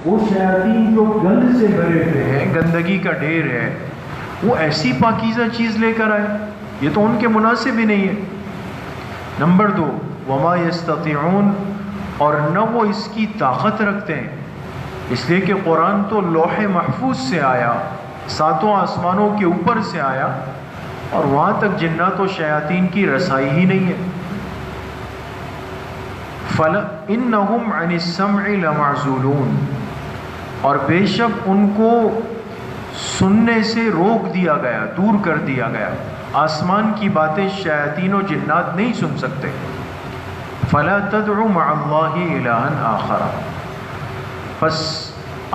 وہ شیاطین جو گند سے بھرے ہوئے ہیں، گندگی کا ڈھیر ہے، وہ ایسی پاکیزہ چیز لے کر آئے، یہ تو ان کے مناسب ہی نہیں ہے۔ نمبر 2، وما یستطیعون، اور نہ وہ اس کی طاقت رکھتے ہیں، اس لیے کہ قرآن تو لوح محفوظ سے آیا، 7 آسمانوں کے اوپر سے آیا، اور وہاں تک جنات و شیاطین کی رسائی ہی نہیں ہے۔ فَإِنَّهُمْ عَنِ السَّمْعِ لَمَعْزُولُونَ، اور بے شک ان کو سننے سے روک دیا گیا، دور کر دیا گیا۔ آسمان کی باتیں شیاطین و جنات نہیں سن سکتے۔ فَلَا تَدْعُ مَعَ اللَّهِ إِلَٰهًا آخَرَ، پس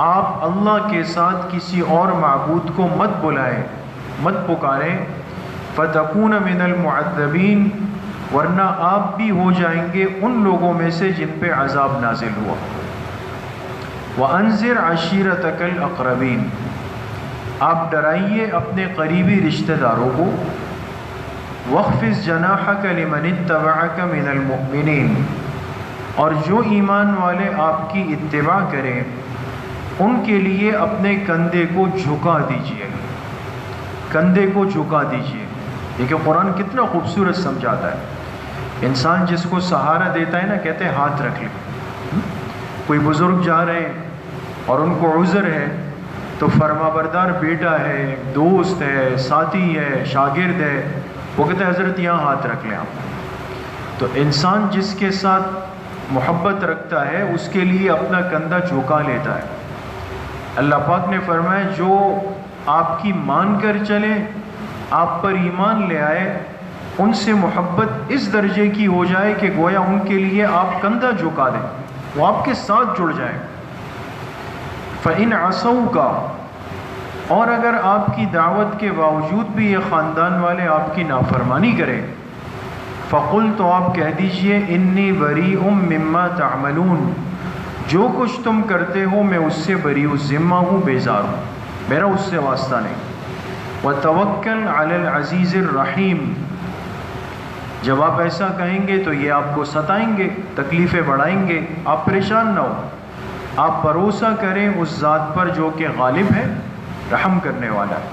آپ اللہ کے ساتھ کسی اور معبود کو مت بلائیں، مت پکاریں۔ فَتَكُونَ مِنَ الْمُعَذَّبِينَ، ورنہ آپ بھی ہو جائیں گے ان لوگوں میں سے جن پہ عذاب نازل ہوا۔ وَأَنذِرْ عَشِيرَتَكَ الْأَقْرَبِينَ، آپ ڈرائیے اپنے قریبی رشتہ داروں کو۔ وَاخْفِضْ جَنَاحَكَ لِمَنِ اتَّبَعَكَ مِنَ الْمُؤْمِنِينَ، اور جو ایمان والے آپ کی اتباع کریں ان کے لیے اپنے کندھے کو جھکا دیجیے، کندھے کو جھکا دیجیے۔ دیکھیں قرآن کتنا خوبصورت سمجھاتا ہے۔ انسان جس کو سہارا دیتا ہے نا، کہتے ہیں ہاتھ رکھ لیں۔ کوئی بزرگ جا رہے ہیں اور ان کو عذر ہے، تو فرما بردار بیٹا ہے، دوست ہے، ساتھی ہے، شاگرد ہے، وہ کہتے ہیں حضرت یہاں ہاتھ رکھ لیں آپ۔ تو انسان جس کے ساتھ محبت رکھتا ہے اس کے لیے اپنا کندھا جھکا لیتا ہے۔ اللہ پاک نے فرمایا جو آپ کی مان کر چلیں، آپ پر ایمان لے آئے، ان سے محبت اس درجے کی ہو جائے کہ گویا ان کے لیے آپ کندھا جھکا دیں، وہ آپ کے ساتھ جڑ جائیں۔ فَإِنْ عَصَوْكَ، اور اگر آپ کی دعوت کے باوجود بھی یہ خاندان والے آپ کی نافرمانی کریں، فَقُلْ، تو آپ کہہ دیجئے، إِنِّي بَرِيءٌ مِّمَّا تَعْمَلُونَ، جو کچھ تم کرتے ہو میں اس سے بری الذمہ ہوں، بیزار ہوں، میرا اس سے واسطہ نہیں۔ وَتَوَكَّلْ عَلَى الْعَزِيزِ الرَّحِيمِ، جب آپ ایسا کہیں گے تو یہ آپ کو ستائیں گے، تکلیفیں بڑھائیں گے، آپ پریشان نہ ہو، آپ بھروسہ کریں اس ذات پر جو کہ غالب ہے، رحم کرنے والا ہے۔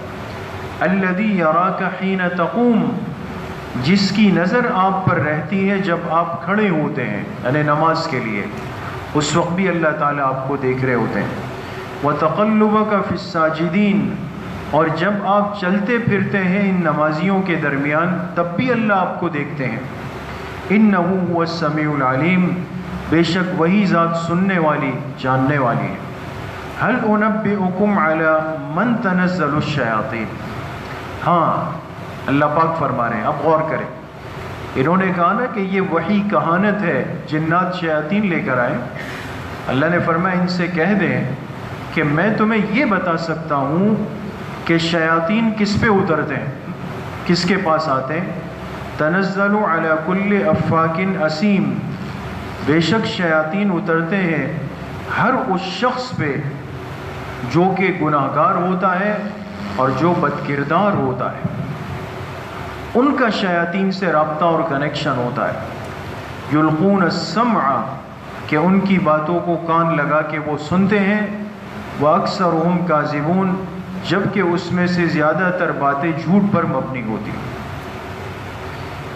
الَّذِي يَرَاكَ حِينَ تَقُومُ، جس کی نظر آپ پر رہتی ہے جب آپ کھڑے ہوتے ہیں، یعنی نماز کے لیے، اس وقت بھی اللہ تعالیٰ آپ کو دیکھ رہے ہوتے ہیں۔ وَتَقَلُّبَكَ فِي السَّاجِدِينَ، اور جب آپ چلتے پھرتے ہیں ان نمازیوں کے درمیان تب بھی اللہ آپ کو دیکھتے ہیں۔ إِنَّهُ هُوَ السَّمِيعُ الْعَلِيمُ، بے شک وہی ذات سننے والی، جاننے والی ہے۔ هَلْ أُنَبِّئُكُمْ عَلَى مَنْ تَنَزَّلُ الشَّيَاطِينُ، ہاں اللہ پاک فرما رہے ہیں، اب غور کریں۔ انہوں نے کہا نا کہ یہ وحی کہانت ہے، جنات شیاطین لے کر آئے۔ اللہ نے فرمایا ان سے کہہ دیں کہ میں تمہیں یہ بتا سکتا ہوں کہ شیاطین کس پہ اترتے ہیں، کس کے پاس آتے ہیں۔ تنزل علی کل افاک اسیم، بے شک شیاطین اترتے ہیں ہر اس شخص پہ جو کہ گناہ گار ہوتا ہے اور جو بد کردار ہوتا ہے، ان کا شیاطین سے رابطہ اور کنیکشن ہوتا ہے۔ یلقون السمع، کہ ان کی باتوں کو کان لگا کے وہ سنتے ہیں۔ وَأَكْثَرُهُمْ كَاذِبُونَ، جبکہ اس میں سے زیادہ تر باتیں جھوٹ پر مبنی ہوتی ہیں۔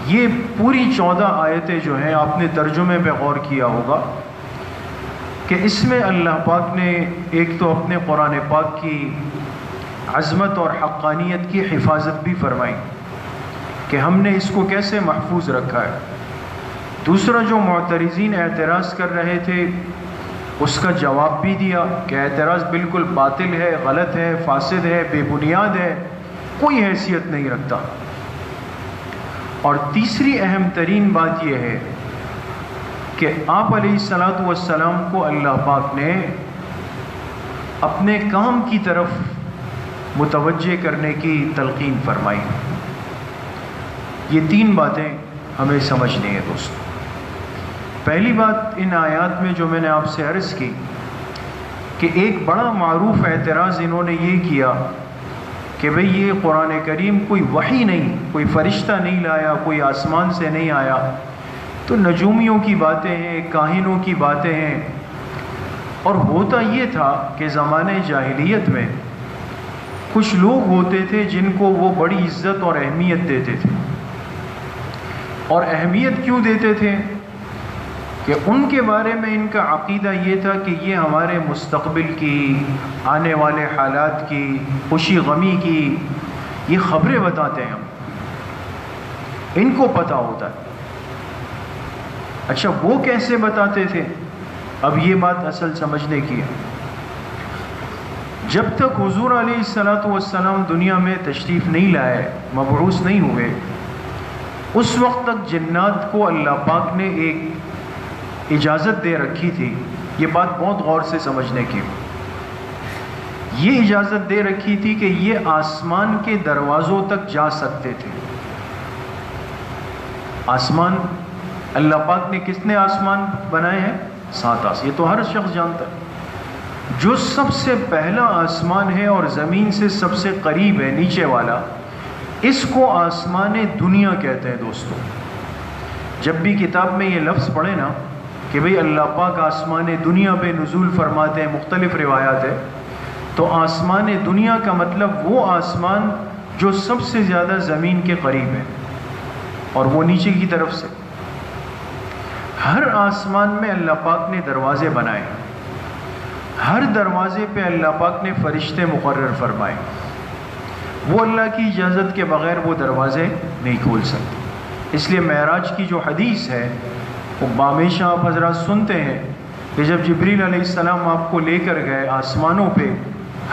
یہ پوری 14 آیتیں جو ہیں، آپ نے ترجمے پہ غور کیا ہوگا کہ اس میں اللہ پاک نے ایک تو اپنے قرآن پاک کی عظمت اور حقانیت کی حفاظت بھی فرمائی کہ ہم نے اس کو کیسے محفوظ رکھا ہے۔ دوسرا، جو معترضین اعتراض کر رہے تھے اس کا جواب بھی دیا کہ اعتراض بالکل باطل ہے، غلط ہے، فاسد ہے، بے بنیاد ہے، کوئی حیثیت نہیں رکھتا۔ اور تیسری اہم ترین بات یہ ہے کہ آپ علیہ الصلاۃ والسلام کو اللہ پاک نے اپنے کام کی طرف متوجہ کرنے کی تلقین فرمائی۔ یہ 3 باتیں ہمیں سمجھنی ہے دوستو۔ پہلی بات ان آیات میں جو میں نے آپ سے عرض کی کہ ایک بڑا معروف اعتراض انہوں نے یہ کیا کہ بھئی یہ قرآن کریم کوئی وحی نہیں، کوئی فرشتہ نہیں لایا، کوئی آسمان سے نہیں آیا، تو نجومیوں کی باتیں ہیں، کاہنوں کی باتیں ہیں، اور ہوتا یہ تھا کہ زمانے جاہلیت میں کچھ لوگ ہوتے تھے جن کو وہ بڑی عزت اور اہمیت دیتے تھے. اور اہمیت کیوں دیتے تھے؟ کہ ان کے بارے میں ان کا عقیدہ یہ تھا کہ یہ ہمارے مستقبل کی، آنے والے حالات کی، خوشی غمی کی یہ خبریں بتاتے ہیں. ان کو پتہ ہوتا ہے. اچھا وہ کیسے بتاتے تھے؟ اب یہ بات اصل سمجھنے کی ہے. جب تک حضور علیہ الصلوۃ والسلام دنیا میں تشریف نہیں لائے، مبعوث نہیں ہوئے، اس وقت تک جنات کو اللہ پاک نے ایک اجازت دے رکھی تھی. یہ بات بہت غور سے سمجھنے کی. یہ اجازت دے رکھی تھی کہ یہ آسمان کے دروازوں تک جا سکتے تھے. آسمان، اللہ پاک نے کتنے آسمان بنائے ہیں؟ 7 آسمان. یہ تو ہر شخص جانتا ہے. جو سب سے پہلا آسمان ہے اور زمین سے سب سے قریب ہے، نیچے والا، اس کو آسمان دنیا کہتے ہیں. دوستو جب بھی کتاب میں یہ لفظ پڑھے نا کہ بھئی اللہ پاک آسمان دنیا پہ نزول فرماتے ہیں، مختلف روایات ہے، تو آسمان دنیا کا مطلب وہ آسمان جو سب سے زیادہ زمین کے قریب ہے اور وہ نیچے کی طرف سے. ہر آسمان میں اللہ پاک نے دروازے بنائے. ہر دروازے پہ اللہ پاک نے فرشتے مقرر فرمائے. وہ اللہ کی اجازت کے بغیر وہ دروازے نہیں کھول سکتے. اس لیے معراج کی جو حدیث ہے وہ ہمیشہ آپ حضرات سنتے ہیں کہ جب جبریل علیہ السلام آپ کو لے کر گئے آسمانوں پہ،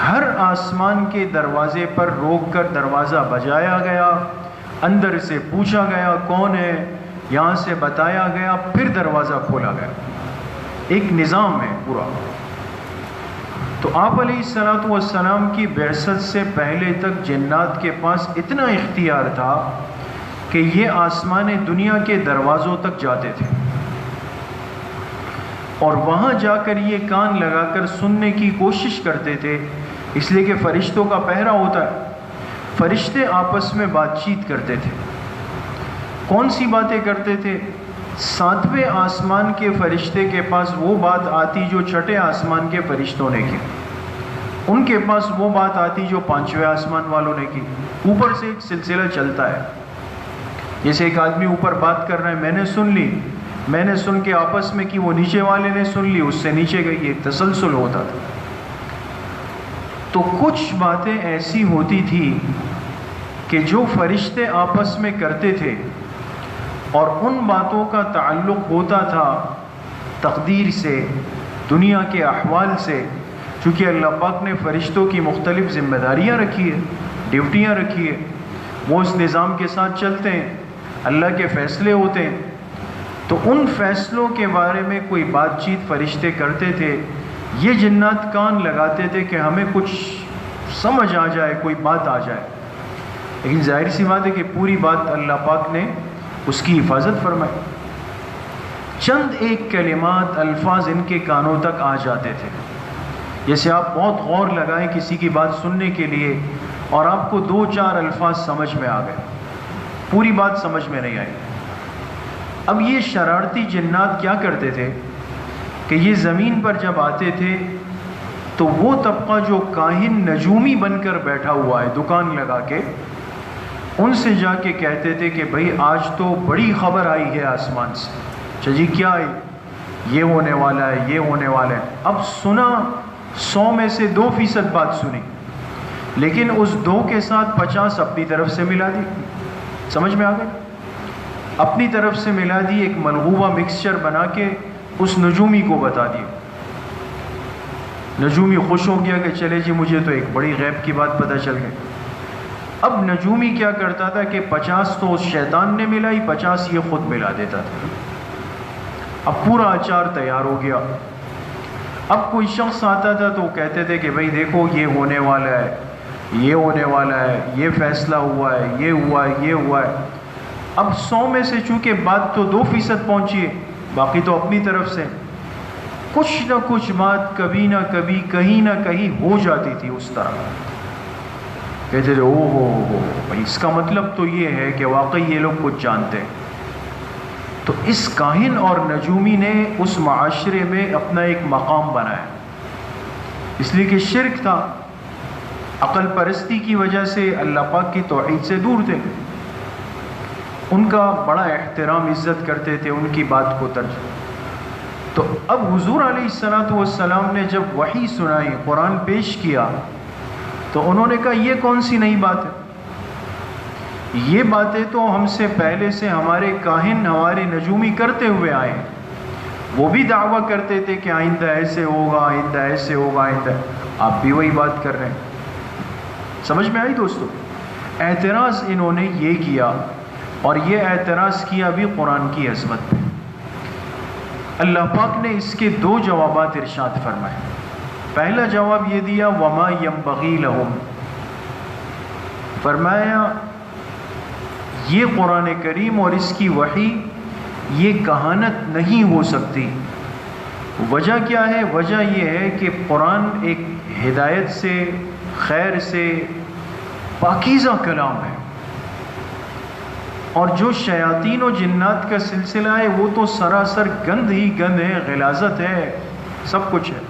ہر آسمان کے دروازے پر روک کر دروازہ بجایا گیا، اندر سے پوچھا گیا کون ہے، یہاں سے بتایا گیا، پھر دروازہ کھولا گیا. ایک نظام ہے پورا. تو آپ علیہ الصلوۃ والسلام کی بعثت سے پہلے تک جنات کے پاس اتنا اختیار تھا کہ یہ آسمان دنیا کے دروازوں تک جاتے تھے اور وہاں جا کر یہ کان لگا کر سننے کی کوشش کرتے تھے. اس لیے کہ فرشتوں کا پہرا ہوتا ہے. فرشتے آپس میں بات چیت کرتے تھے. کون سی باتیں کرتے تھے؟ 7ویں آسمان کے فرشتے کے پاس وہ بات آتی جو 6 آسمان کے فرشتوں نے کی. ان کے پاس وہ بات آتی جو 5ویں آسمان والوں نے کی. اوپر سے ایک سلسلہ چلتا ہے. جیسے ایک آدمی اوپر بات کر رہا ہے، میں نے سن لی، میں نے سن کے آپس میں کی، وہ نیچے والے نے سن لی، اس سے نیچے گئی. ایک تسلسل ہوتا تھا. تو کچھ باتیں ایسی ہوتی تھی کہ جو فرشتے آپس میں کرتے تھے اور ان باتوں کا تعلق ہوتا تھا تقدیر سے، دنیا کے احوال سے. چونکہ اللہ پاک نے فرشتوں کی مختلف ذمہ داریاں رکھی ہے، ڈیوٹیاں رکھی ہے، وہ اس نظام کے ساتھ چلتے ہیں، اللہ کے فیصلے ہوتے ہیں. تو ان فیصلوں کے بارے میں کوئی بات چیت فرشتے کرتے تھے. یہ جنات کان لگاتے تھے کہ ہمیں کچھ سمجھ آ جائے، کوئی بات آ جائے. لیکن ظاہر سی بات ہے کہ پوری بات اللہ پاک نے اس کی حفاظت فرمائی. چند ایک کلمات، الفاظ ان کے کانوں تک آ جاتے تھے. جیسے آپ بہت غور لگائیں کسی کی بات سننے کے لیے اور آپ کو 2-4 الفاظ سمجھ میں آ گئے، پوری بات سمجھ میں نہیں آئی. اب یہ شرارتی جنات کیا کرتے تھے کہ یہ زمین پر جب آتے تھے تو وہ طبقہ جو کاہن نجومی بن کر بیٹھا ہوا ہے دکان لگا کے، ان سے جا کے کہتے تھے کہ بھئی آج تو بڑی خبر آئی ہے آسمان سے. اچھا جی کیا آئی؟ یہ ہونے والا ہے، یہ ہونے والا ہے. اب سنا 100 میں سے 2% بات سنی، لیکن اس 2 کے ساتھ 50 اپنی طرف سے ملا دی. سمجھ میں آ گئی؟ اپنی طرف سے ملا دی، ایک ملغوبہ مکسچر بنا کے اس نجومی کو بتا دی. نجومی خوش ہو گیا کہ چلے جی مجھے تو ایک بڑی غیب کی بات پتہ چل گئی. اب نجومی کیا کرتا تھا کہ 50 تو اس شیطان نے ملائی، 50 یہ خود ملا دیتا تھا. اب پورا اچار تیار ہو گیا. اب کوئی شخص آتا تھا تو کہتے تھے کہ بھئی دیکھو یہ ہونے والا ہے، یہ ہونے والا ہے، یہ فیصلہ ہوا ہے، یہ ہوا ہے، یہ ہوا ہے. اب 100 میں سے چونکہ بات تو 2% پہنچی ہے، باقی تو اپنی طرف سے کچھ نہ کچھ بات کبھی نہ کبھی کہیں نہ کہیں ہو جاتی تھی. اس طرح کہتے تھے او ہو بھائی اس کا مطلب تو یہ ہے کہ واقعی یہ لوگ کچھ جانتے ہیں. تو اس کاہن اور نجومی نے اس معاشرے میں اپنا ایک مقام بنایا. اس لیے کہ شرک تھا، عقل پرستی کی وجہ سے اللہ پاک کی توحید سے دور تھے، ان کا بڑا احترام عزت کرتے تھے، ان کی بات کو ترجیح۔ تو اب حضور علیہ الصلوۃ والسلام نے جب وحی سنائی، قرآن پیش کیا، تو انہوں نے کہا یہ کون سی نئی بات ہے؟ یہ باتیں تو ہم سے پہلے سے ہمارے کاہن، ہمارے نجومی کرتے ہوئے آئے ہیں، وہ بھی دعویٰ کرتے تھے کہ آئندہ ایسے ہوگا، آئندہ ایسے ہوگا، آئندہ، آپ بھی وہی بات کر رہے ہیں۔ سمجھ میں آئی دوستو؟ اعتراض انہوں نے یہ کیا، اور یہ اعتراض کیا بھی قرآن کی عظمت پہ۔ اللہ پاک نے اس کے دو جوابات ارشاد فرمائے۔ پہلا جواب یہ دیا وما ينبغي لهم، فرمایا یہ قرآن کریم اور اس کی وحی یہ کہانت نہیں ہو سکتی۔ وجہ کیا ہے؟ وجہ یہ ہے کہ قرآن ایک ہدایت سے، خیر سے پاکیزہ کلام ہے، اور جو شیاطین و جنات کا سلسلہ ہے وہ تو سراسر گند ہی گند ہے، غلاظت ہے، سب کچھ ہے،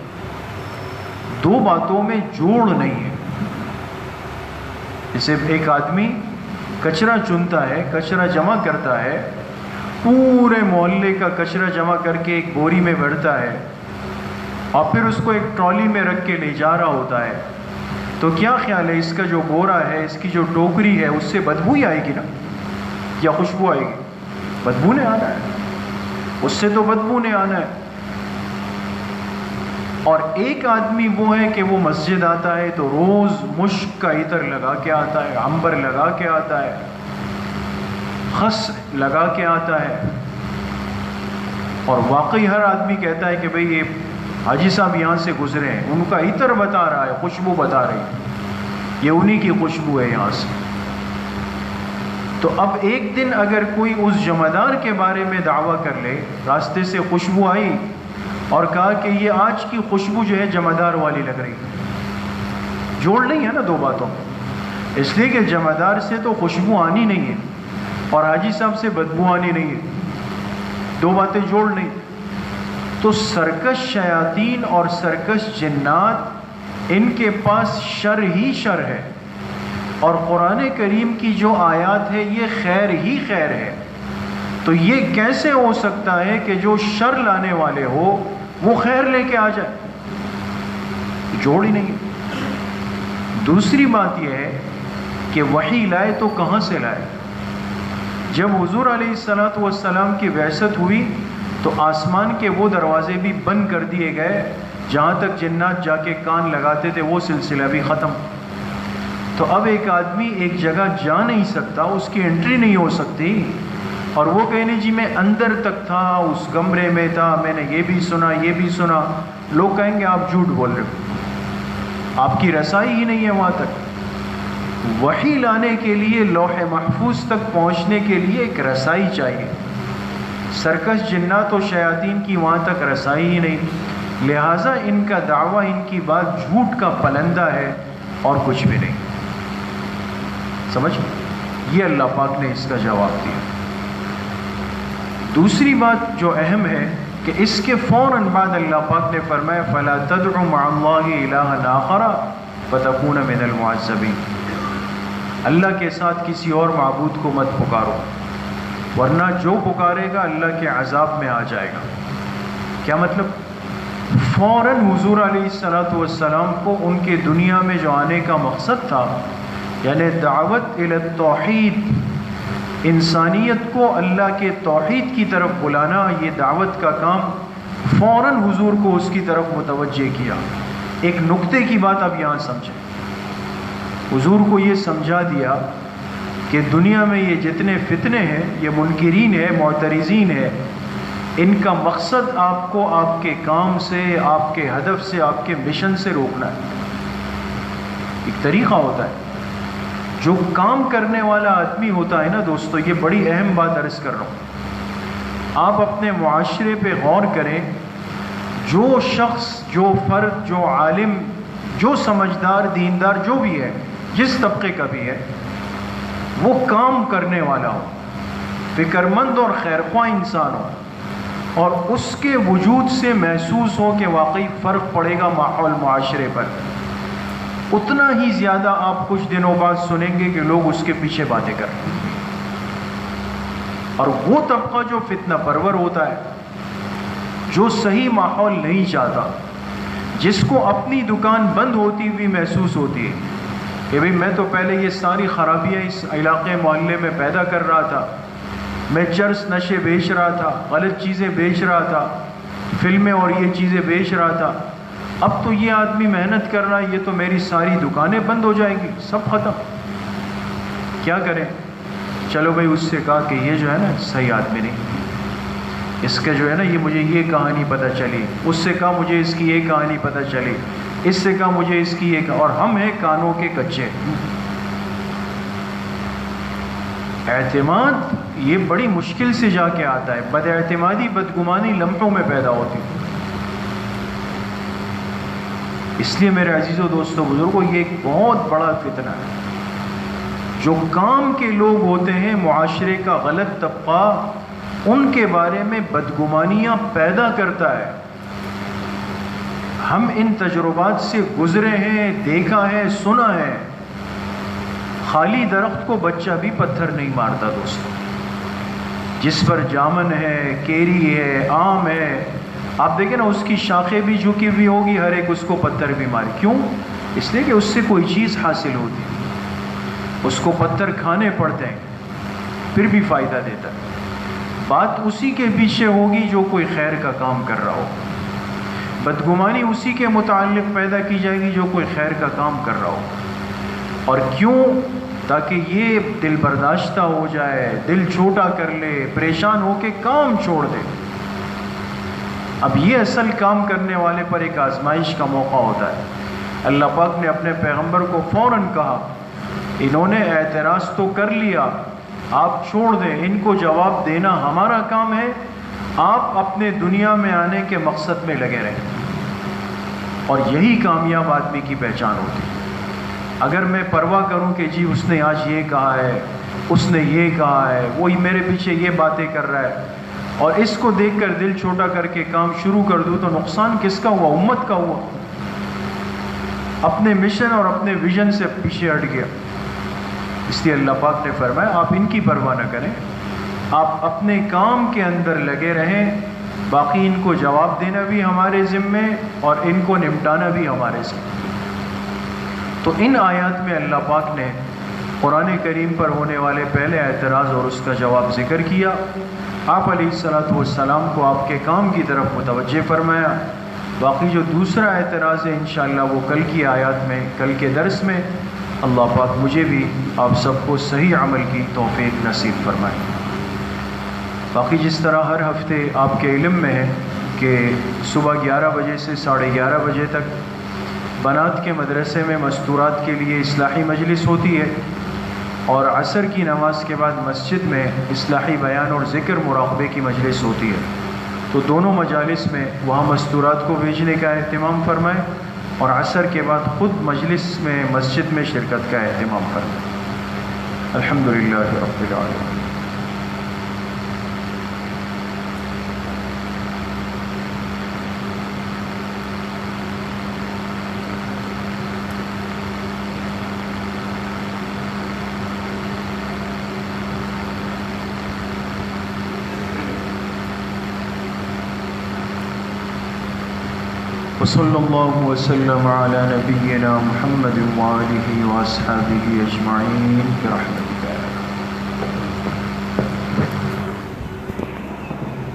دو باتوں میں جوڑ نہیں ہے۔ جیسے ایک آدمی کچرا چنتا ہے، کچرا جمع کرتا ہے، پورے محلے کا کچرا جمع کر کے ایک بوری میں بھرتا ہے، اور پھر اس کو ایک ٹرالی میں رکھ کے لے جا رہا ہوتا ہے، تو کیا خیال ہے اس کا جو بورا ہے، اس کی جو ٹوکری ہے، اس سے بدبو ہی آئے گی نا، یا خوشبو آئے گی؟ بدبو نے آنا ہے، اس سے تو بدبو نے آنا ہے۔ اور ایک آدمی وہ ہے کہ وہ مسجد آتا ہے تو روز مشک کا عطر لگا کے آتا ہے، عنبر لگا کے آتا ہے، خس لگا کے آتا ہے، اور واقعی ہر آدمی کہتا ہے کہ بھئی یہ حاجی صاحب یہاں سے گزرے ہیں، ان کا عطر بتا رہا ہے، خوشبو بتا رہی ہے، یہ انہی کی خوشبو ہے یہاں سے۔ تو اب ایک دن اگر کوئی اس جمعدار کے بارے میں دعویٰ کر لے، راستے سے خوشبو آئی اور کہا کہ یہ آج کی خوشبو جو ہے جمعدار والی لگ رہی، جوڑ نہیں ہے نا دو باتوں میں، اس لیے کہ جمعدار سے تو خوشبو آنی نہیں ہے اور حاجی صاحب سے بدبو آنی نہیں ہے، دو باتیں جوڑ نہیں۔ تو سرکش شیاطین اور سرکش جنات، ان کے پاس شر ہی شر ہے، اور قرآن کریم کی جو آیات ہے یہ خیر ہی خیر ہے، تو یہ کیسے ہو سکتا ہے کہ جو شر لانے والے ہو وہ خیر لے کے آ جائے؟ جوڑ ہی نہیں۔ دوسری بات یہ ہے کہ وحی لائے تو کہاں سے لائے؟ جب حضور علیہ الصلوۃ والسلام کی بعثت ہوئی تو آسمان کے وہ دروازے بھی بند کر دیے گئے جہاں تک جنات جا کے کان لگاتے تھے، وہ سلسلہ بھی ختم۔ تو اب ایک آدمی ایک جگہ جا نہیں سکتا، اس کی انٹری نہیں ہو سکتی، اور وہ کہنے جی میں اندر تک تھا، اس کمرے میں تھا، میں نے یہ بھی سنا، یہ بھی سنا، لوگ کہیں گے آپ جھوٹ بول رہے ہو، آپ کی رسائی ہی نہیں ہے وہاں تک۔ وحی لانے کے لیے، لوح محفوظ تک پہنچنے کے لیے ایک رسائی چاہیے، سرکش جنات و شیاطین کی وہاں تک رسائی ہی نہیں، لہٰذا ان کا دعویٰ، ان کی بات جھوٹ کا پلندہ ہے اور کچھ بھی نہیں۔ سمجھ؟ یہ اللہ پاک نے اس کا جواب دیا۔ دوسری بات جو اہم ہے کہ اس کے فوراً بعد اللہ پاک نے فرمایا فَلَا تَدْعُ مَعَ اللَّهِ إِلَٰهًا آخَرَ فَتَكُونَ مِنَ الْمُعَذَّبِينَ، اللہ کے ساتھ کسی اور معبود کو مت پکارو، ورنہ جو پکارے گا اللہ کے عذاب میں آ جائے گا۔ کیا مطلب؟ فوراً حضور علیہ الصلوۃ والسلام کو ان کے دنیا میں جو آنے کا مقصد تھا، یعنی دعوت الی التوحید، انسانیت کو اللہ کے توحید کی طرف بلانا، یہ دعوت کا کام فوراً حضور کو اس کی طرف متوجہ کیا۔ ایک نقطے کی بات اب یہاں سمجھیں، حضور کو یہ سمجھا دیا کہ دنیا میں یہ جتنے فتنے ہیں، یہ منکرین ہیں، معترضین ہیں، ان کا مقصد آپ کو آپ کے کام سے، آپ کے ہدف سے، آپ کے مشن سے روکنا ہے۔ ایک طریقہ ہوتا ہے، جو کام کرنے والا آدمی ہوتا ہے نا دوستو، یہ بڑی اہم بات عرض کر رہا ہوں، آپ اپنے معاشرے پہ غور کریں، جو شخص، جو فرد، جو عالم، جو سمجھدار، دیندار، جو بھی ہے، جس طبقے کا بھی ہے، وہ کام کرنے والا ہو، فکر مند اور خیر خواہ انسان ہو، اور اس کے وجود سے محسوس ہو کہ واقعی فرق پڑے گا ماحول معاشرے پر، اتنا ہی زیادہ آپ کچھ دنوں بعد سنیں گے کہ لوگ اس کے پیچھے باتیں کر رہے ہیں۔ اور وہ طبقہ جو فتنہ پرور ہوتا ہے، جو صحیح ماحول نہیں چاہتا، جس کو اپنی دکان بند ہوتی ہوئی محسوس ہوتی ہے کہ بھئی میں تو پہلے یہ ساری خرابیاں اس علاقے محلے میں پیدا کر رہا تھا، میں چرس نشے بیچ رہا تھا، غلط چیزیں بیچ رہا تھا، فلمیں اور یہ چیزیں بیچ رہا تھا، اب تو یہ آدمی محنت کر رہا ہے، یہ تو میری ساری دکانیں بند ہو جائیں گی، سب ختم، کیا کریں؟ چلو بھائی اس سے کہا کہ یہ جو ہے نا صحیح آدمی نہیں، اس کا جو ہے نا یہ مجھے یہ کہانی پتہ چلی، اس سے کہا مجھے اس کی یہ کہانی پتہ چلی، اس سے کہا مجھے اس کی یہ، اور ہم ہیں کانوں کے کچے۔ اعتماد یہ بڑی مشکل سے جا کے آتا ہے، بد اعتمادی بدگمانی لمحوں میں پیدا ہوتی ہے۔ اس لیے میرے عزیزوں دوستوں بزرگوں، یہ ایک بہت بڑا فتنہ ہے۔ جو کام کے لوگ ہوتے ہیں، معاشرے کا غلط طبقہ، ان کے بارے میں بدگمانیاں پیدا کرتا ہے۔ ہم ان تجربات سے گزرے ہیں، دیکھا ہے، سنا ہے۔ خالی درخت کو بچہ بھی پتھر نہیں مارتا دوستوں، جس پر جامن ہے، کیری ہے، آم ہے، آپ دیکھیں نا اس کی شاخیں بھی جھکی ہوئی ہوگی، ہر ایک اس کو پتھر بھی مارے، کیوں؟ اس لیے کہ اس سے کوئی چیز حاصل ہوتی ہے، اس کو پتھر کھانے پڑتے ہیں، پھر بھی فائدہ دیتا ہے۔ بات اسی کے پیچھے ہوگی جو کوئی خیر کا کام کر رہا ہو، بدگمانی اسی کے متعلق پیدا کی جائے گی جو کوئی خیر کا کام کر رہا ہو۔ اور کیوں؟ تاکہ یہ دل برداشتہ ہو جائے، دل چھوٹا کر لے، پریشان ہو کے کام چھوڑ دے۔ اب یہ اصل کام کرنے والے پر ایک آزمائش کا موقع ہوتا ہے۔ اللہ پاک نے اپنے پیغمبر کو فوراً کہا، انہوں نے اعتراض تو کر لیا، آپ چھوڑ دیں، ان کو جواب دینا ہمارا کام ہے، آپ اپنے دنیا میں آنے کے مقصد میں لگے رہیں۔ اور یہی کامیاب آدمی کی پہچان ہوتی ہے۔ اگر میں پرواہ کروں کہ جی اس نے آج یہ کہا ہے، اس نے یہ کہا ہے، وہی میرے پیچھے یہ باتیں کر رہا ہے، اور اس کو دیکھ کر دل چھوٹا کر کے کام شروع کر دوں، تو نقصان کس کا ہوا؟ امت کا ہوا۔ اپنے مشن اور اپنے ویژن سے پیچھے ہٹ گیا۔ اس لیے اللہ پاک نے فرمایا آپ ان کی پرواہ نہ کریں، آپ اپنے کام کے اندر لگے رہیں، باقی ان کو جواب دینا بھی ہمارے ذمے اور ان کو نمٹانا بھی ہمارے ذمے۔ تو ان آیات میں اللہ پاک نے قرآن کریم پر ہونے والے پہلے اعتراض اور اس کا جواب ذکر کیا، آپ علیہ الصلاۃ والسلام کو آپ کے کام کی طرف متوجہ فرمایا۔ باقی جو دوسرا اعتراض ہے انشاءاللہ وہ کل کی آیات میں، کل کے درس میں، اللہ پاک مجھے بھی آپ سب کو صحیح عمل کی توفیق نصیب فرمائے۔ باقی جس طرح ہر ہفتے آپ کے علم میں ہے کہ صبح 11 بجے سے 11:30 بجے تک بنات کے مدرسے میں مستورات کے لیے اصلاحی مجلس ہوتی ہے، اور عصر کی نماز کے بعد مسجد میں اصلاحی بیان اور ذکر مراقبے کی مجلس ہوتی ہے۔ تو دونوں مجالس میں وہاں مستورات کو بھیجنے کا اہتمام فرمائیں، اور عصر کے بعد خود مجلس میں مسجد میں شرکت کا اہتمام فرمائیں۔ الحمدللہ رب العالمین۔ وصلی اللہ وسلم علی نبینا محمد وآلہ واصحابہ اجمعین برحمتہ۔